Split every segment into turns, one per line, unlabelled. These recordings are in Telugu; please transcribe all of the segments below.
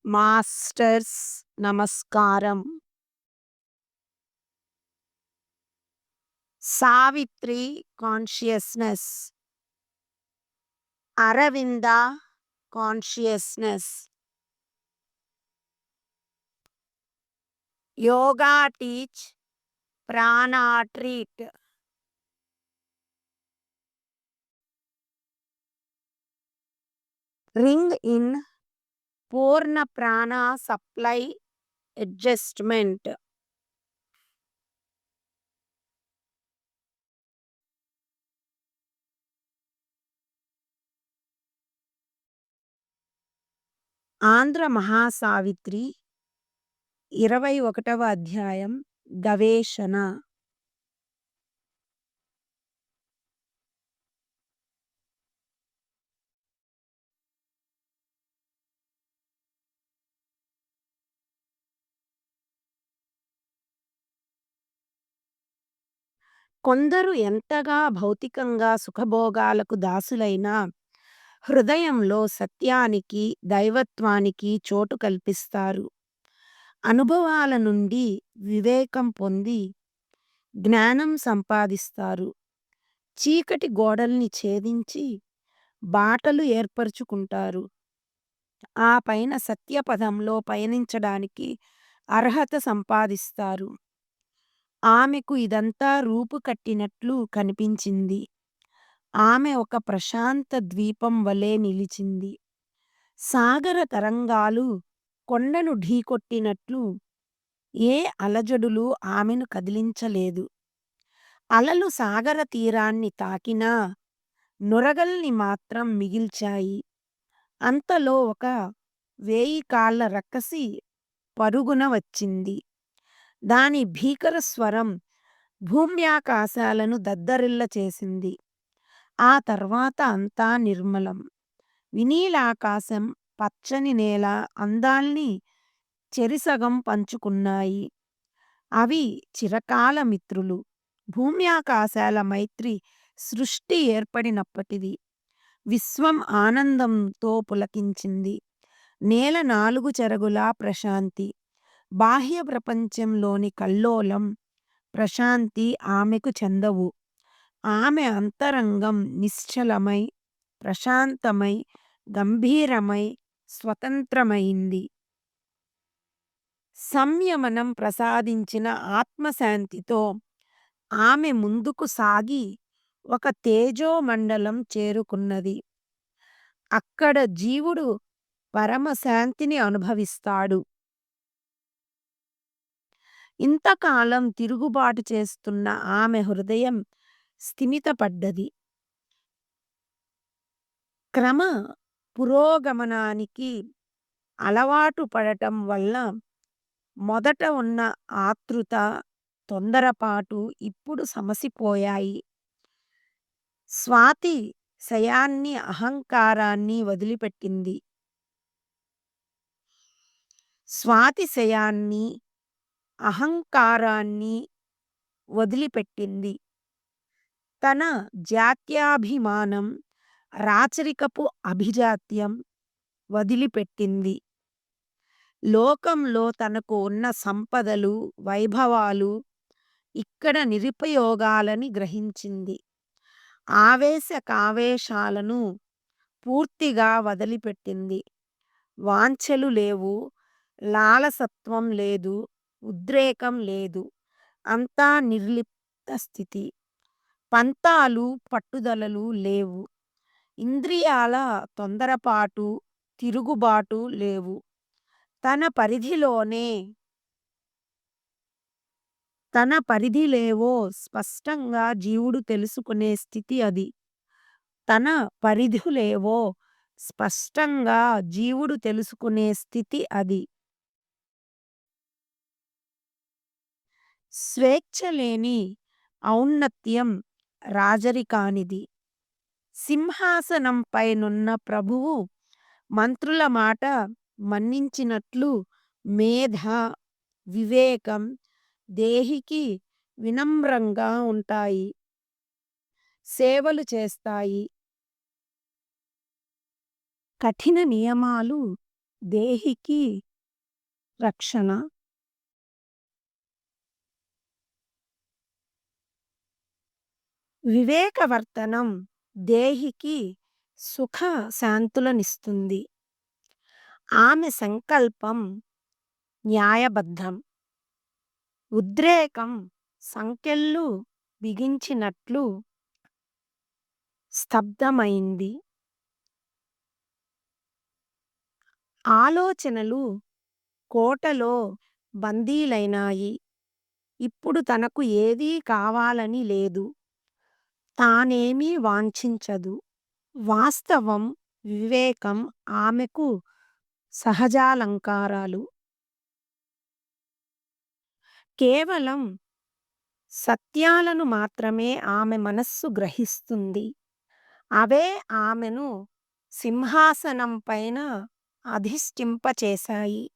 మాస్టర్స్ నమస్కారం. Savitri consciousness, Aravinda consciousness, yoga teach, ప్రాణ ట్రీట్. రింగ్ ఇన్ పూర్ణ ప్రాణ సప్లై అడ్జస్ట్మెంట్. ఆంధ్ర మహాసావిత్రి 21వ అధ్యాయం గవేషణ. కొందరు ఎంతగా భౌతికంగా సుఖభోగాలకు దాసులైనా హృదయంలో సత్యానికి, దైవత్వానికి చోటు కల్పిస్తారు. అనుభవాల నుండి వివేకం పొంది జ్ఞానం సంపాదిస్తారు. చీకటి గోడల్ని ఛేదించి బాటలు ఏర్పరుచుకుంటారు. ఆ పైన సత్యపథంలో పయనించడానికి అర్హత సంపాదిస్తారు. ఆమెకు ఇదంతా రూపు కట్టినట్లు కనిపించింది. ఆమె ఒక ప్రశాంత ద్వీపం వలె నిలిచింది. సాగర తరంగాలు కొండను ఢీకొట్టినట్లు ఏ అలజడులు ఆమెను కదిలించలేదు. అలలు సాగర తీరాన్ని తాకినా నురగల్ని మాత్రం మిగిల్చాయి. అంతలో ఒక 1000 కాళ్ల రక్కసి పరుగున వచ్చింది. దాని భీకర స్వరం భూమ్యాకాశాలను దద్దరిల్ల చేసింది. ఆ తర్వాత అంతా నిర్మలం. వినీలాకాశం, పచ్చని నేల అందాల్ని చెరిసగం పంచుకున్నాయి. అవి చిరకాల మిత్రులు. భూమ్యాకాశాల మైత్రి సృష్టి ఏర్పడినప్పటిది. విశ్వం ఆనందంతో పులకించింది. నేల 4 చెరగులా ప్రశాంతి. బాహ్య ప్రపంచంలోని కల్లోలం, ప్రశాంతి ఆమెకు చెందవు. ఆమె అంతరంగం నిశ్చలమై, ప్రశాంతమై, గంభీరమై, స్వతంత్రమైంది. సంయమనం ప్రసాదించిన ఆత్మశాంతితో ఆమె ముందుకు సాగి ఒక తేజోమండలం చేరుకున్నది. అక్కడ జీవుడు పరమశాంతిని అనుభవిస్తాడు. ఇంతకాలం తిరుగుబాటు చేస్తున్న ఆమె హృదయం స్థిమితపడ్డది. క్రమ పురోగమనానికి అలవాటు పడటం వల్ల మొదట ఉన్న ఆతృత, తొందరపాటు ఇప్పుడు సమసిపోయాయి. స్వాతి శయాన్ని, అహంకారాన్ని వదిలిపెట్టింది. స్వాతి శయాన్ని, అహంకారాన్ని వదిలిపెట్టింది. తన జాత్యాభిమానం, రాచరికపు అభిజాత్యం వదిలిపెట్టింది. లోకంలో తనకు ఉన్న సంపదలు, వైభవాలు ఇక్కడ నిరుపయోగాలని గ్రహించింది. ఆవేశ కావేశాలను పూర్తిగా వదిలిపెట్టింది. వాంఛలు లేవు, లాలసత్వం లేదు, ఉద్రేకం లేదు. అంతా నిర్లిప్త స్థితి. పంతాలు, పట్టుదలలు లేవు. ఇంద్రియాల తొందరపాటు, తిరుగుబాటు లేవు. తన పరిధిలేవో స్పష్టంగా జీవుడు తెలుసుకునే స్థితి అది. తన పరిధులేవో స్పష్టంగా జీవుడు తెలుసుకునే స్థితి అది. స్వేచ్ఛ లేని ఔన్నత్యం రాజరికానిది. సింహాసనంపైనున్న ప్రభువు మంత్రుల మాట మన్నించినట్లు మేధ, వివేకం దేహికి వినమ్రంగా ఉంటాయి. సేవలు చేస్తాయి. కఠిన నియమాలు దేహికి రక్షణ. వివేకవర్తనం దేహికి సుఖ శాంతులనిస్తుంది. ఆమె సంకల్పం న్యాయబద్ధం. ఉద్రేకం సంకెళ్ళు బిగించినట్లు స్తబ్దమైంది. ఆలోచనలు కోటలో బందీలైనాయి. ఇప్పుడు తనకు ఏదీ కావాలని లేదు. తానేమీ వాంఛించదు. వాస్తవం, వివేకం ఆమెకు సహజాలంకారాలు. కేవలం సత్యాలను మాత్రమే ఆమె మనస్సు గ్రహిస్తుంది. అవే ఆమెను సింహాసనం పైన అధిష్ఠింపచేశాయి.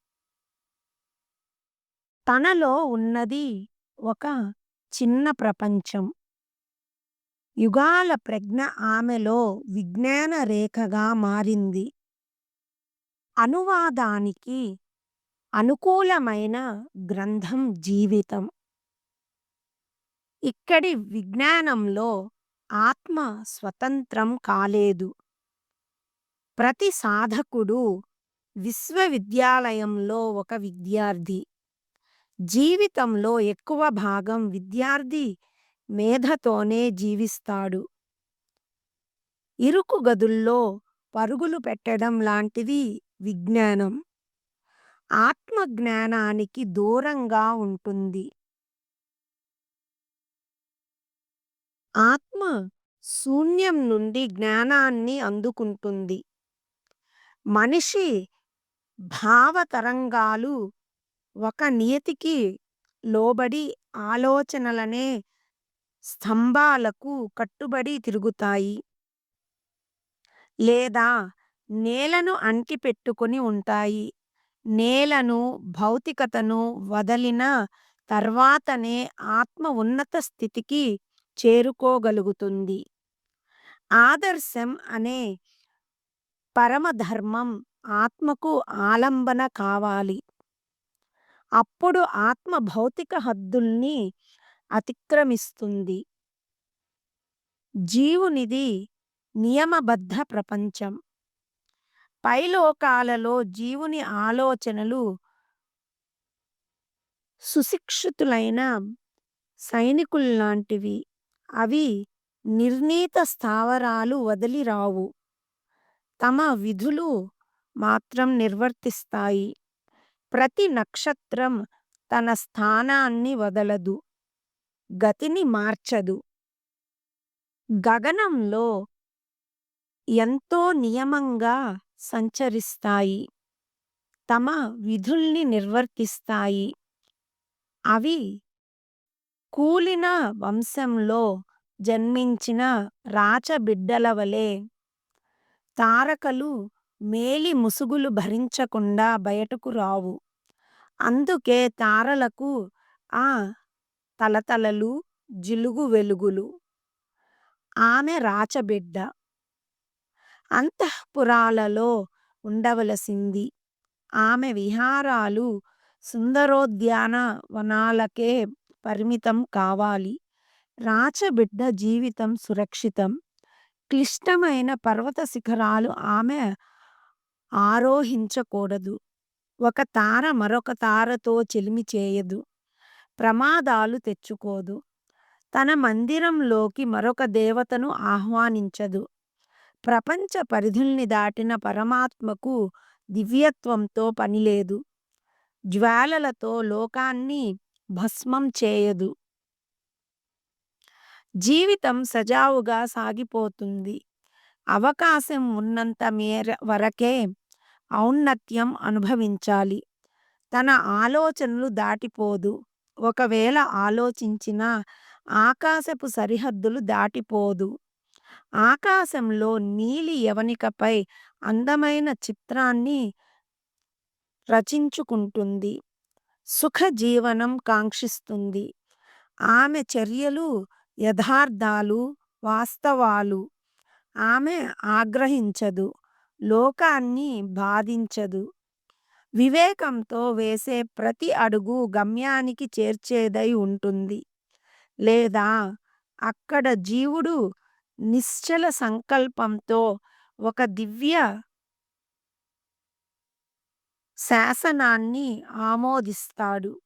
తనలో ఉన్నది ఒక చిన్న ప్రపంచం. యుగాల ప్రజ్ఞ ఆమెలో విజ్ఞాన రేఖగా మారింది. అనువాదానికి అనుకూలమైన గ్రంథం జీవితం. ఇక్కడి విజ్ఞానంలో ఆత్మ స్వతంత్రం కాలేదు. ప్రతి సాధకుడు విశ్వవిద్యాలయంలో ఒక విద్యార్థి. జీవితంలో ఎక్కువ భాగం విద్యార్థి మేధతోనే జీవిస్తాడు. ఇరుకు గదుల్లో పరుగులు పెట్టడం లాంటిది విజ్ఞానం. ఆత్మజ్ఞానానికి దూరంగా ఉంటుంది. ఆత్మ శూన్యం నుండి జ్ఞానాన్ని అందుకుంటుంది. మనిషి భావతరంగాలు ఒక నియతికి లోబడి ఆలోచనలనే స్తంభాలకు కట్టుబడి తిరుగుతాయి. లేదా నేలను అంటిపెట్టుకొని ఉంటాయి. నేలను, భౌతికతను వదలిన తర్వాతనే ఆత్మ ఉన్నత స్థితికి చేరుకోగలుగుతుంది. ఆదర్శం అనే పరమధర్మం ఆత్మకు ఆలంబన కావాలి. అప్పుడు ఆత్మ భౌతిక హద్దుల్ని అతిక్రమిస్తుంది. జీవునిది నియమబద్ధ ప్రపంచం. పైలోకాలలో జీవుని ఆలోచనలు సుశిక్షితులైన సైనికుల్లాంటివి. అవి నిర్ణీత స్థావరాలు వదిలి రావు. తమ విధులు మాత్రం నిర్వర్తిస్తాయి. ప్రతి నక్షత్రం తన స్థానాన్ని వదలదు, గతిని మార్చదు. గగనంలో ఎంతో నియమంగా సంచరిస్తాయి. తమ విధుల్ని నిర్వర్తిస్తాయి. అవి కూలిన వంశంలో జన్మించిన రాచబిడ్డల వలె. తారకలు మేలి ముసుగులు భరించకుండా బయటకు రావు. అందుకే తారలకు ఆ తలతలలు, జిలుగు వెలుగులు. ఆమె రాచబిడ్డ. అంతఃపురాలలో ఉండవలసింది. ఆమె విహారాలు సుందరోద్యాన వనాలకే పరిమితం కావాలి. రాచబిడ్డ జీవితం సురక్షితం. క్లిష్టమైన పర్వత శిఖరాలు ఆమె ఆరోహించకూడదు. ఒక తార మరొక తారతో చెలిమి చేయదు. ప్రమాదాలు తెచ్చుకోదు. తన మందిరంలోకి మరొక దేవతను ఆహ్వానించదు. ప్రపంచ పరిధుల్ని దాటిన పరమాత్మకు దివ్యత్వంతో పనిలేదు. జ్వాలలతో లోకాన్ని భస్మం చేయదు. జీవితం సజావుగా సాగిపోతుంది. అవకాశం ఉన్నంత మేర వరకే ఔన్నత్యం అనుభవించాలి. తన ఆలోచనలు దాటిపోదు. ఒకవేళ ఆలోచించినా ఆకాశపు సరిహద్దులు దాటిపోదు. ఆకాశంలో నీలి యవనికపై అందమైన చిత్రాన్ని రచించుకుంటుంది. సుఖజీవనం కాంక్షిస్తుంది. ఆమె చర్యలు యథార్థాలు, వాస్తవాలు. ఆమె ఆగ్రహించదు. లోకాన్ని బాధించదు. వివేకంతో వేసే ప్రతి అడుగు గమ్యానికి చేర్చేదై ఉంటుంది. లేదా అక్కడ జీవుడు నిశ్చల సంకల్పంతో ఒక దివ్య శాసనాన్ని ఆమోదిస్తాడు.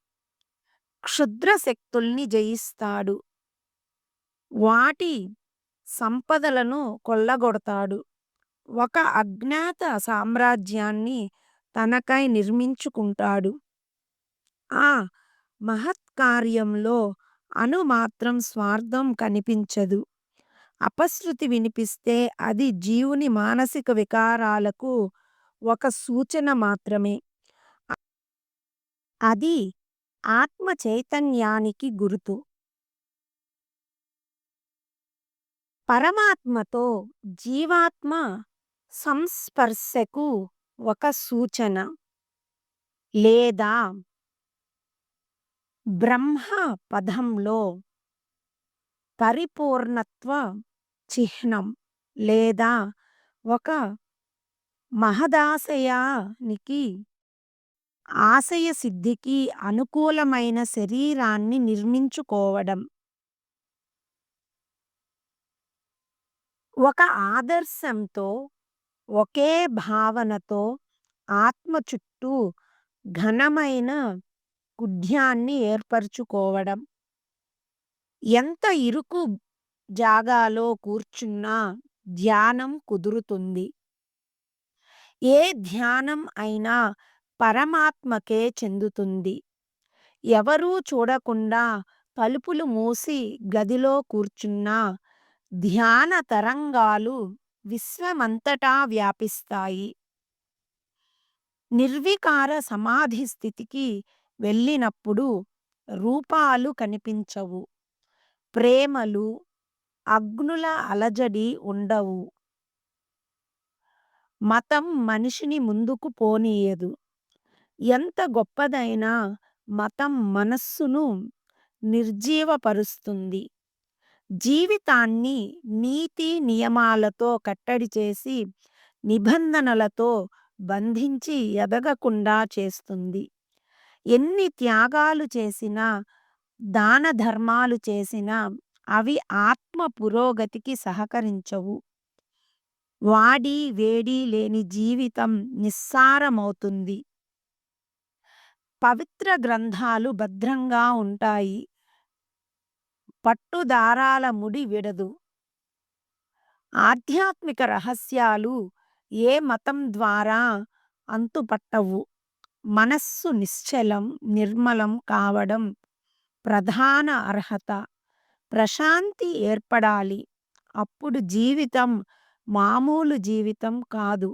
క్షుద్ర శక్తుల్ని జయిస్తాడు. వాటి సంపదలను కొల్లగొడతాడు. ఒక అజ్ఞాత సామ్రాజ్యాన్ని తనకై నిర్మించుకుంటాడు. ఆ మహత్కార్యంలో అణుమాత్రం స్వార్థం కనిపించదు. అపశృతి వినిపిస్తే అది జీవుని మానసిక వికారాలకు ఒక సూచన మాత్రమే. అది ఆత్మ చైతన్యానికి గుర్తు. పరమాత్మతో జీవాత్మ సంస్పర్శకు ఒక సూచన. లేదా బ్రహ్మ పదంలో పరిపూర్ణత్వ చిహ్నం. లేదా ఒక మహదాశయానికి ఆశయ సిద్ధికి అనుకూలమైన శరీరాన్ని నిర్మించుకోవడం. ఒక ఆదర్శంతో ఒకే భావనతో ఆత్మ చుట్టూ ఘనమైన కుడ్యాన్ని ఏర్పరచుకోవడం. ఎంత ఇరుకు జాగాలో కూర్చున్నా ధ్యానం కుదురుతుంది. ఏ ధ్యానం అయినా పరమాత్మకే చెందుతుంది. ఎవరూ చూడకుండా తలుపులు మూసి గదిలో కూర్చున్నా ధ్యాన తరంగాలు విశ్వమంతటా వ్యాపిస్తాయి. నిర్వికార సమాధి స్థితికి వెళ్ళినప్పుడు రూపాలు కనిపించవు. ప్రేమలు, అగ్నుల అలజడి ఉండవు. మతం మనిషిని ముందుకు పోనీయదు. ఎంత గొప్పదైనా మతం మనస్సును నిర్జీవపరుస్తుంది. జీవితాన్ని నీతి నియమాలతో కట్టడి చేసి నిబంధనలతో బంధించి ఎదగకుండా చేస్తుంది. ఎన్ని త్యాగాలు చేసినా దాన ధర్మాలు చేసినా అవి ఆత్మ పురోగతికి సహకరించవు. వాడి వేడి లేని జీవితం నిస్సారమవుతుంది. పవిత్ర గ్రంథాలు భద్రంగా ఉంటాయి. పట్టుదారాల ముడి విడదు. ఆధ్యాత్మిక రహస్యాలు ఏ మతం ద్వారా అంతుపట్టవు. మనస్సు నిశ్చలం, నిర్మలం కావడం ప్రధాన అర్హత. ప్రశాంతి ఏర్పడాలి. అప్పుడు జీవితం మామూలు జీవితం కాదు.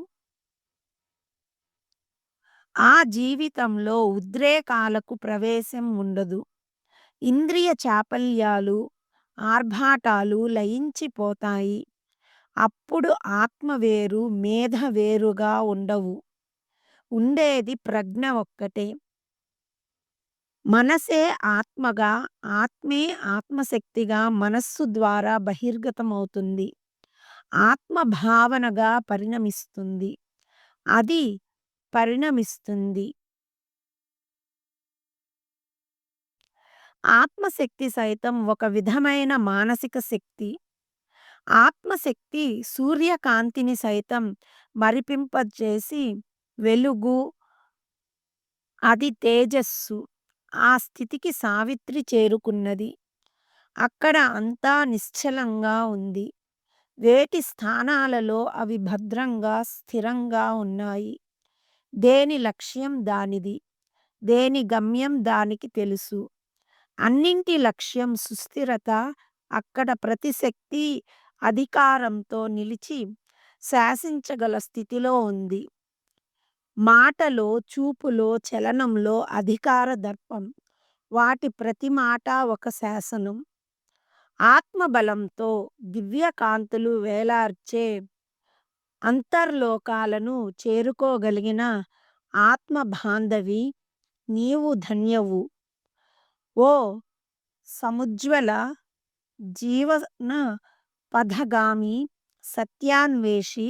ఆ జీవితంలో ఉద్రేకాలకు ప్రవేశం ఉండదు. ఇంద్రియ చాపల్యాలు, ఆర్భాటాలు లయించిపోతాయి. అప్పుడు ఆత్మ వేరు, మేధ వేరుగా ఉండవు. ఉండేది ప్రజ్ఞ ఒక్కటే. మనసే ఆత్మగా, ఆత్మే ఆత్మశక్తిగా మనస్సు ద్వారా బహిర్గతమవుతుంది. ఆత్మ భావనగా పరిణమిస్తుంది. అది పరిణమిస్తుంది. ఆత్మశక్తి సైతం ఒక విధమైన మానసిక శక్తి. ఆత్మశక్తి సూర్యకాంతిని సైతం మరిపింపజేసి వెలుగు, అది తేజస్సు. ఆ స్థితికి సావిత్రి చేరుకున్నది. అక్కడ అంతా నిశ్చలంగా ఉంది. వేటి స్థానాలలో అవి భద్రంగా స్థిరంగా ఉన్నాయి. దేని లక్ష్యం దానిది. దేని గమ్యం దానికి తెలుసు. అన్నింటి లక్ష్యం సుస్థిరత. అక్కడ ప్రతి శక్తి అధికారంతో నిలిచి శాసించగల స్థితిలో ఉంది. మాటలో, చూపులో, చలనంలో అధికార దర్పం. వాటి ప్రతి మాట ఒక శాసనం. ఆత్మబలంతో దివ్యకాంతులు వేలార్చే అంతర్లోకాలను చేరుకోగలిగిన ఆత్మ బాంధవి, నీవు ధన్యవు. ఓ సముజ్వల జీవన పథగామి, సత్యాన్వేషి,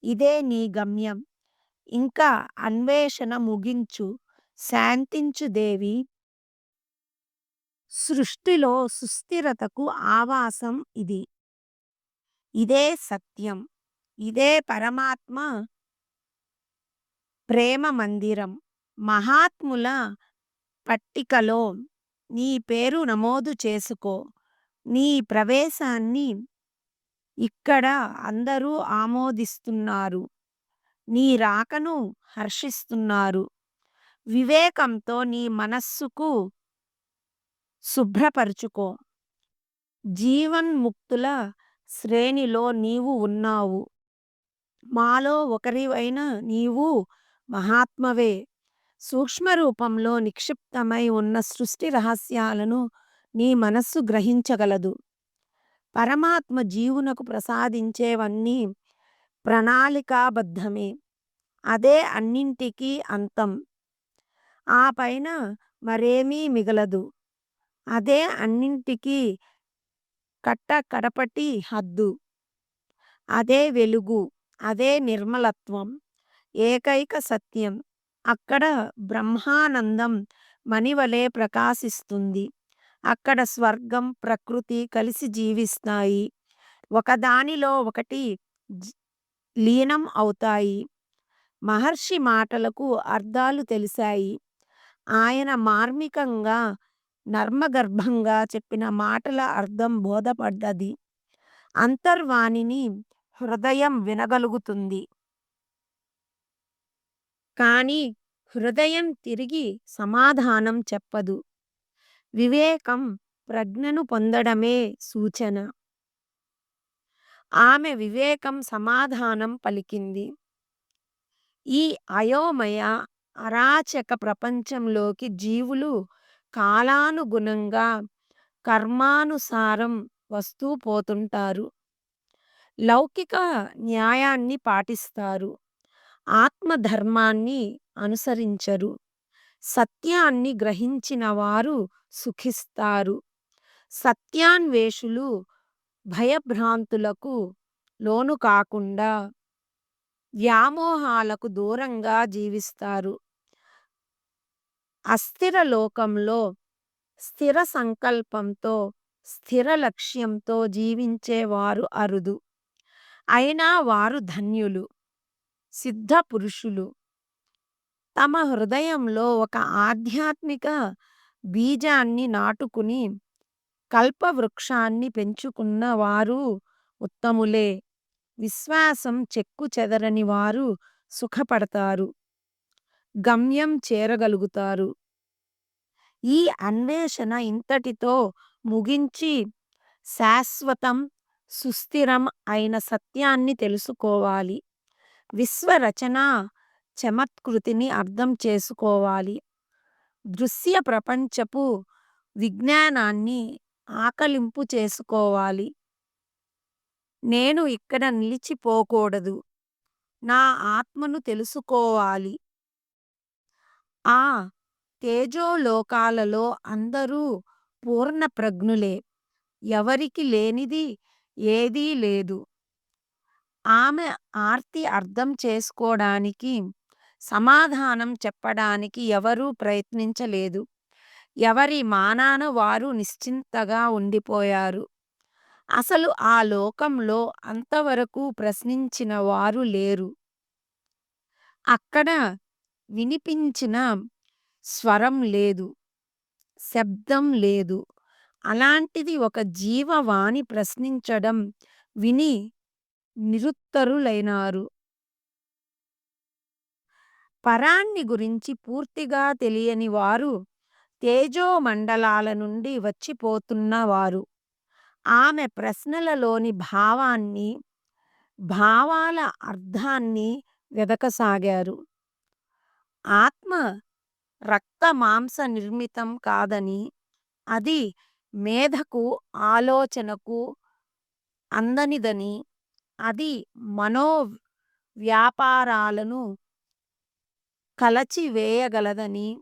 ఇదే నీ గమ్యం. ఇంకా అన్వేషణ ముగించు. శాంతించు దేవి. సృష్టిలో సుస్థిరతకు ఆవాసం ఇది. ఇదే సత్యం. ఇదే పరమాత్మ ప్రేమ మందిరం. మహాత్ముల పట్టికలో నీ పేరు నమోదు చేసుకో. నీ ప్రవేశాన్ని ఇక్కడ అందరూ ఆమోదిస్తున్నారు. నీ రాకను హర్షిస్తున్నారు. వివేకంతో నీ మనస్సుకు శుభ్రపరుచుకో. జీవన్ముక్తుల శ్రేణిలో నీవు ఉన్నావు. మాలో ఒకరివైన నీవు మహాత్మవే. సూక్ష్మ రూపంలో నిక్షిప్తమై ఉన్న సృష్టి రహస్యాలను నీ మనస్సు గ్రహించగలదు. పరమాత్మ జీవునకు ప్రసాదించేవన్నీ ప్రణాళికాబద్ధమే. అదే అన్నింటికీ అంతం. ఆ పైన మరేమీ మిగలదు. అదే అన్నింటికీ కడపటి హద్దు. అదే వెలుగు. అదే నిర్మలత్వం. ఏకైక సత్యం. అక్కడ బ్రహ్మానందం మణివలె ప్రకాశిస్తుంది. అక్కడ స్వర్గం, ప్రకృతి కలిసి జీవిస్తాయి. ఒకదానిలో ఒకటి లీనం అవుతాయి. మహర్షి మాటలకు అర్థాలు తెలిసాయి. ఆయన మార్మికంగా, నర్మగర్భంగా చెప్పిన మాటల అర్థం బోధపడ్డది. అంతర్వాణిని హృదయం వినగలుగుతుంది. కానీ హృదయం తిరిగి సమాధానం చెప్పదు. వివేకం ప్రజ్ఞను పొందడమే సూచన. ఆమె వివేకం సమాధానం పలికింది. ఈ అయోమయ అరాచక ప్రపంచంలోకి జీవులు కాలానుగుణంగా కర్మానుసారం వస్తూ పోతుంటారు. లౌకిక న్యాయాన్ని పాటిస్తారు. ఆత్మధర్మాన్ని అనుసరించరు. సత్యాన్ని గ్రహించిన వారు సుఖిస్తారు. సత్యాన్వేషులు భయభ్రాంతులకు లోను కాకుండా వ్యామోహాలకు దూరంగా జీవిస్తారు. అస్థిర లోకంలో స్థిర సంకల్పంతో, స్థిర లక్ష్యంతో జీవించేవారు అరుదు. అయినా వారు ధన్యులు, సిద్ధ పురుషులు. తమ హృదయంలో ఒక ఆధ్యాత్మిక బీజాన్ని నాటుకుని కల్పవృక్షాన్ని పెంచుకున్న వారు ఉత్తములే. విశ్వాసం చెక్కు చెదరని వారు సుఖపడతారు, గమ్యం చేరగలుగుతారు. ఈ అన్వేషణ ఇంతటితో ముగించి శాశ్వతం, సుస్థిరం అయిన సత్యాన్ని తెలుసుకోవాలి. విశ్వరచన చమత్కృతిని అర్థం చేసుకోవాలి. దృశ్య ప్రపంచపు విజ్ఞానాన్ని ఆకలింపు చేసుకోవాలి. నేను ఇక్కడ నిలిచిపోకూడదు. నా ఆత్మను తెలుసుకోవాలి. ఆ తేజోలోకాలలో అందరూ పూర్ణ ప్రజ్ఞులే. ఎవరికి లేనిది ఏదీ లేదు. ఆమె ఆర్తి అర్థం చేసుకోవడానికి, సమాధానం చెప్పడానికి ఎవరూ ప్రయత్నించలేదు. ఎవరి మానాన వారు నిశ్చింతగా ఉండిపోయారు. అసలు ఆ లోకంలో అంతవరకు ప్రశ్నించిన వారు లేరు. అక్కడ వినిపించిన స్వరం లేదు, శబ్దం లేదు. అలాంటిది ఒక జీవవాణి ప్రశ్నించడం విని నిరుత్తరులైనారు. పరాన్ని గురించి పూర్తిగా తెలియని వారు, తేజోమండలాల నుండి వచ్చిపోతున్నవారు ఆమె ప్రశ్నలలోని భావాన్ని, భావాల అర్థాన్ని వెదకసాగారు. ఆత్మ రక్త మాంస నిర్మితం కాదని, అది మేధకు, ఆలోచనకు అందనిదని, అది మనో వ్యాపారాలను కలచివేయగలదని,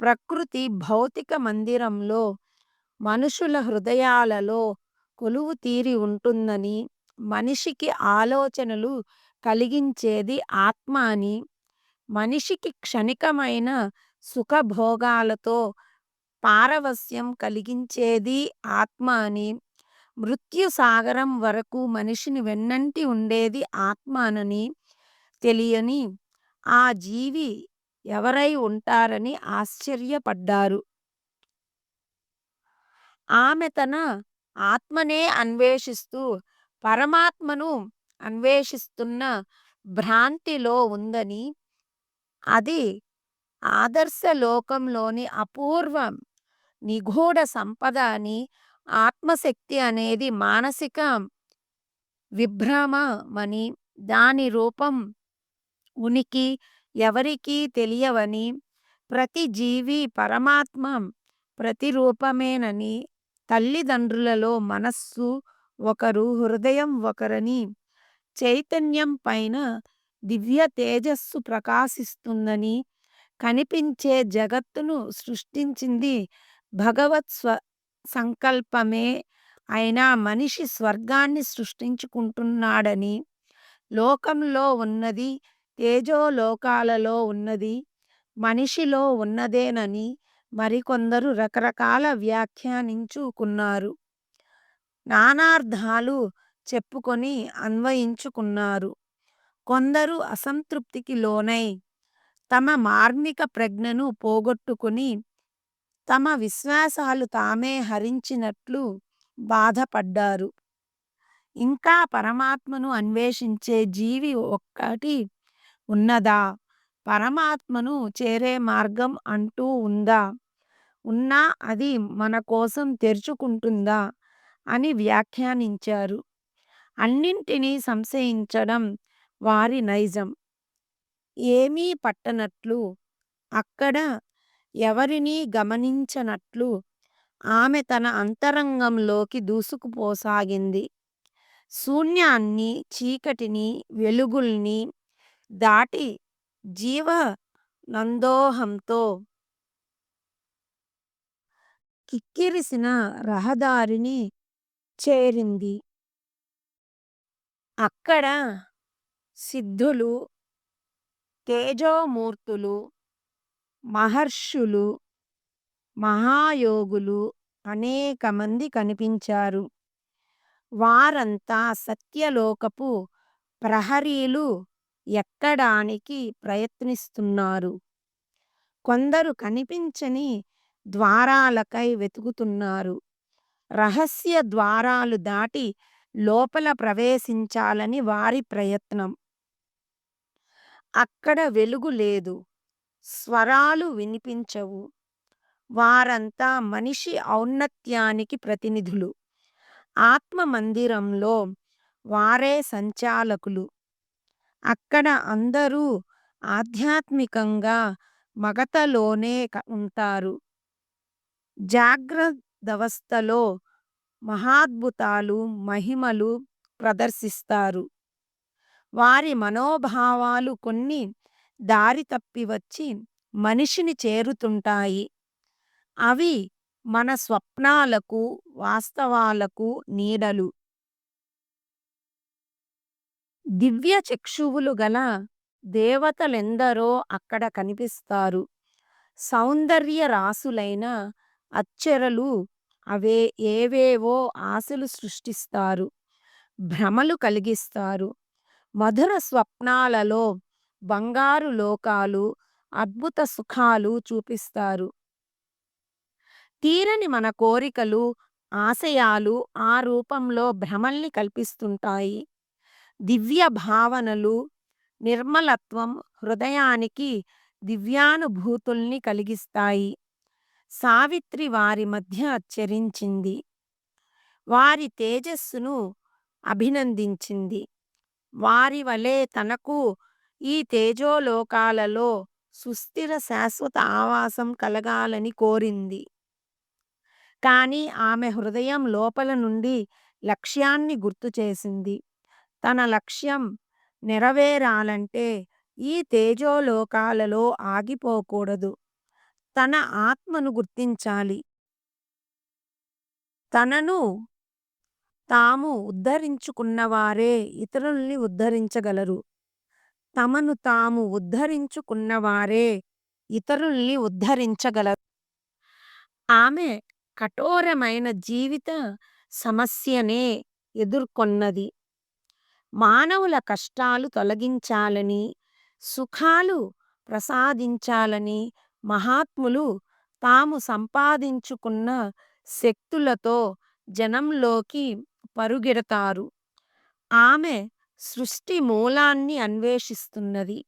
ప్రకృతి భౌతిక మందిరంలో మనుషుల హృదయాలలో కొలువు తీరి ఉంటుందని, మనిషికి ఆలోచనలు కలిగించేది ఆత్మ అని
మనిషికి క్షణికమైన సుఖభోగాలతో పారవస్యం కలిగించేది ఆత్మ అని, మృత్యు సాగరం వరకు మనిషిని వెన్నంటి ఉండేది ఆత్మ అనని తెలియని ఆ జీవి ఎవరై ఉంటారని ఆశ్చర్యపడ్డారు. ఆమె తన ఆత్మనే అన్వేషిస్తూ పరమాత్మను అన్వేషిస్తున్న భ్రాంతిలో ఉందని, అది ఆదర్శ లోకంలోని అపూర్వ నిగూఢ సంపద అని, ఆత్మశక్తి అనేది మానసిక విభ్రమమని, దాని రూపం, ఉనికి ఎవరికీ తెలియవని, ప్రతి జీవి పరమాత్మ ప్రతిరూపమేనని, తల్లిదండ్రులలో మనస్సు ఒకరు, హృదయం ఒకరని, చైతన్యం పైన దివ్య తేజస్సు ప్రకాశిస్తుందని, కనిపించే జగత్తును సృష్టించింది భగవత్ సంకల్పమే అయినా మనిషి స్వర్గాన్ని సృష్టించుకుంటున్నాడని, లోకంలో ఉన్నది తేజోలోకాలలో ఉన్నది మనిషిలో ఉన్నదేనని మరికొందరు రకరకాల వ్యాఖ్యానించుకున్నారు. నానార్థాలు చెప్పుకొని అన్వయించుకున్నారు. కొందరు అసంతృప్తికి లోనై తమ మార్మిక ప్రజ్ఞను పోగొట్టుకుని తమ విశ్వాసాలు తామే హరించినట్లు బాధపడ్డారు. ఇంకా పరమాత్మను అన్వేషించే జీవి ఒక్కటి ఉన్నదా? పరమాత్మను చేరే మార్గం అంటూ ఉందా? ఉన్నా అది మన కోసం తెరుచుకుంటుందా అని వ్యాఖ్యానించారు. అన్నింటినీ సంశయించడం వారి నైజం. ఏమీ పట్టనట్లు, అక్కడ ఎవరినీ గమనించనట్లు ఆమె తన అంతరంగంలోకి దూసుకుపోసాగింది. శూన్యాన్ని, చీకటిని, వెలుగుల్ని దాటి జీవనందోహంతో కిక్కిరిసిన రహదారిని చేరింది. అక్కడ సిద్ధులు, తేజోమూర్తులు, మహర్షులు, మహాయోగులు అనేక మంది కనిపించారు. వారంతా సత్యలోకపు ప్రహరీలు ఎక్కడానికి ప్రయత్నిస్తున్నారు. కొందరు కనిపించని ద్వారాలకై వెతుకుతున్నారు. రహస్య ద్వారాలు దాటి లోపల ప్రవేశించాలని వారి ప్రయత్నం. అక్కడ వెలుగు లేదు, స్వరాలు వినిపించవు. వారంతా మనిషి ఔన్నత్యానికి ప్రతినిధులు. ఆత్మ మందిరంలో వారే సంచాలకులు. అక్కడ అందరూ ఆధ్యాత్మికంగా మగతలోనే ఉంటారు. జాగ్రత్తవస్థలో మహాద్భుతాలు, మహిమలు ప్రదర్శిస్తారు. వారి మనోభావాలు కొన్ని దారి తప్పి వచ్చి మనిషిని చేరుతుంటాయి. అవి మన స్వప్నాలకు, వాస్తవాలకు నీడలు. దివ్య చక్షువులు గల దేవతలెందరో అక్కడ కనిపిస్తారు. సౌందర్య రాసులైన అప్సరలు ఏవేవో ఆశలు సృష్టిస్తారు, భ్రమలు కలిగిస్తారు. మధుర స్వప్నాలలో బంగారు లోకాలు, అద్భుత సుఖాలు చూపిస్తారు. తీరని మన కోరికలు, ఆశయాలు ఆ రూపంలో భ్రమల్ని కల్పిస్తుంటాయి. దివ్య భావనలు, నిర్మలత్వం హృదయానికి దివ్యానుభూతుల్ని కలిగిస్తాయి. సావిత్రి వారి మధ్య చరించింది. వారి తేజస్సును అభినందించింది. వారి వలె తనకు ఈ తేజోలోకాలలో సుస్థిర శాశ్వత ఆవాసం కలగాలని కోరింది. కానీ ఆమె హృదయం లోపల నుండి లక్ష్యాన్ని గుర్తుచేసింది. తన లక్ష్యం నెరవేరాలంటే ఈ తేజోలోకాలలో ఆగిపోకూడదు. తన ఆత్మను గుర్తించాలి. తనను తాము ఉద్ధరించుకున్నవారే ఇతరుల్ని ఉద్ధరించగలరు. తమను తాము ఉద్ధరించుకున్నవారే ఇతరుల్ని ఉద్ధరించగలరు. ఆమె కఠోరమైన జీవిత సమస్యనే ఎదుర్కొన్నది. మానవుల కష్టాలు తొలగించాలని, సుఖాలు ప్రసాదించాలని మహాత్ములు తాము సంపాదించుకున్న శక్తులతో జనంలోకి పరుగెడతారు. ఆమె సృష్టి మూలాన్ని అన్వేషిస్తున్నది.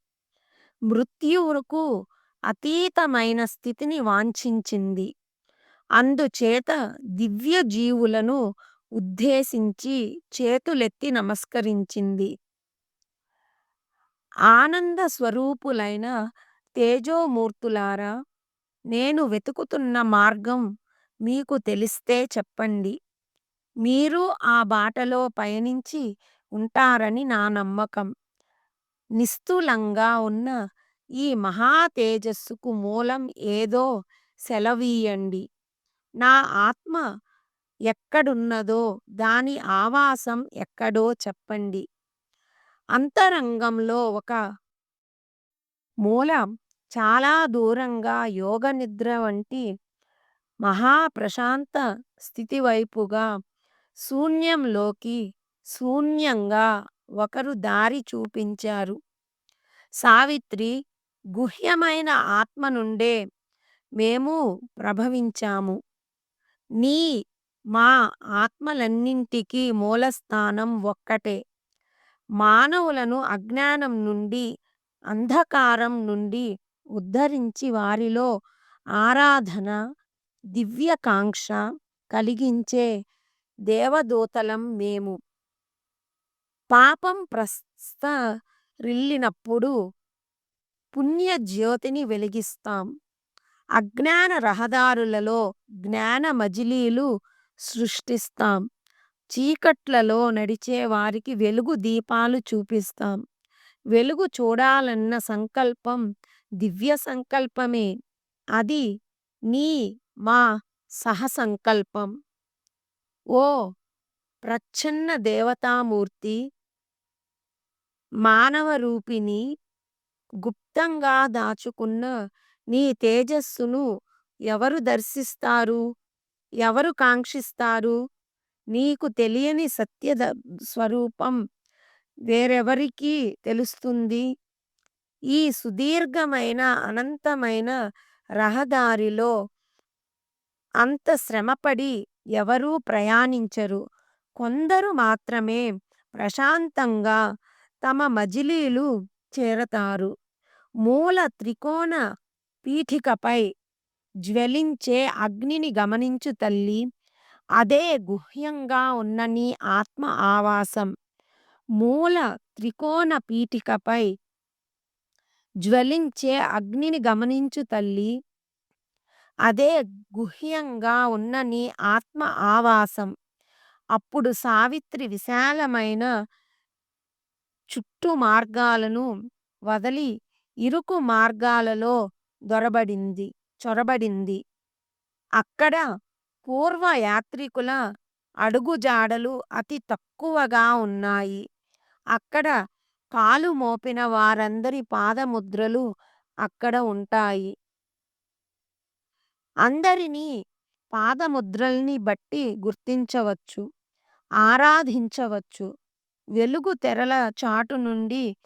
మృత్యువుకు అతీతమైన స్థితిని వాంఛించింది. అందుచేత దివ్య జీవులను ఉద్దేశించి చేతులెత్తి నమస్కరించింది. ఆనంద స్వరూపులైన తేజోమూర్తులారా, నేను వెతుకుతున్న మార్గం మీకు తెలిస్తే చెప్పండి. మీరు ఆ బాటలో పయనించి ఉంటారని నా నమ్మకం. నిస్తులంగా ఉన్న ఈ మహా తేజస్సుకు మూలం ఏదో సెలవీయండి. నా ఆత్మ ఎక్కడున్నదో, దాని ఆవాసం ఎక్కడో చెప్పండి. అంతరంగంలో ఒక మూల చాలా దూరంగా యోగనిద్ర వంటి మహాప్రశాంత స్థితి వైపుగా శూన్యంలోకి శూన్యంగా ఒకరు దారి చూపించారు. సావిత్రి, గుహ్యమైన ఆత్మ నుండే మేము ప్రభవించాము. నీ మా ఆత్మలన్నింటికీ మూలస్థానం ఒక్కటే. మానవులను అజ్ఞానం నుండి, అంధకారం నుండి ఉద్ధరించి వారిలో ఆరాధన, దివ్యకాంక్ష కలిగించే దేవదూతలం మేము. పాపం ప్రసరిల్లినప్పుడు పుణ్యజ్యోతిని వెలిగిస్తాం. అజ్ఞాన రహదారులలో జ్ఞాన మజిలీలు సృష్టిస్తాం. చీకట్లలో నడిచే వారికి వెలుగు దీపాలు చూపిస్తాం. వెలుగు చూడాలన్న సంకల్పం దివ్య సంకల్పమే. అది నీ మా సహసంకల్పం. ఓ ప్రచ్ఛన్న దేవతామూర్తి, మానవ రూపిణి, గుప్తంగా దాచుకున్న నీ తేజస్సును ఎవరు దర్శిస్తారు? ఎవరు కాంక్షిస్తారు? నీకు తెలియని సత్య స్వరూపం వేరెవరికి తెలుస్తుంది? ఈ సుదీర్ఘమైన అనంతమైన రహదారిలో అంత శ్రమపడి ఎవరూ ప్రయాణించరు. కొందరు మాత్రమే ప్రశాంతంగా తమ మజిలీలు చేరతారు. మూల త్రికోణ పీఠికపై జ్వలించే అగ్నిని గమనించు తల్లి. అదే గుహ్యంగా ఉన్న నీ ఆత్మ ఆవాసం. మూల త్రికోణ పీఠికపై జ్వలించే అగ్నిని గమనించు తల్లి. అదే గుహ్యంగా ఉన్న నీ ఆత్మ ఆవాసం. అప్పుడు సావిత్రి విశాలమైన చుట్టు మార్గాలను వదిలి ఇరుకు మార్గాలలో చొరబడింది. అక్కడ పూర్వ యాత్రికుల అడుగుజాడలు అతి తక్కువగా ఉన్నాయి. అక్కడ కాలు మోపిన వారందరి పాదముద్రలు అక్కడ ఉంటాయి. అందరినీ పాదముద్రల్ని బట్టి గుర్తించవచ్చు, ఆరాధించవచ్చు. వెలుగు తెరల చాటు నుండి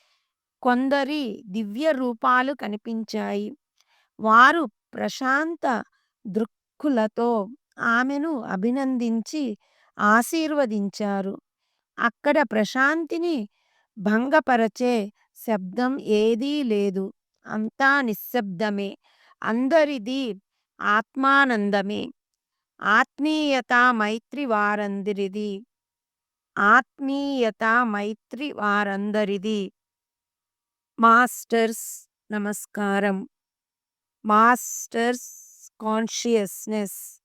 కొందరి దివ్య రూపాలు కనిపించాయి. వారు ప్రశాంత దృక్కులతో ఆమెను అభినందించి ఆశీర్వదించారు. అక్కడ ప్రశాంతిని భంగపరచే శబ్దం ఏదీ లేదు. అంతా నిశ్శబ్దమే. అందరిది ఆత్మానందమే. ఆత్మీయత మైత్రి వారందరిది. ఆత్మీయత మైత్రి వారందరిది. మాస్టర్స్ నమస్కారం. Masters consciousness.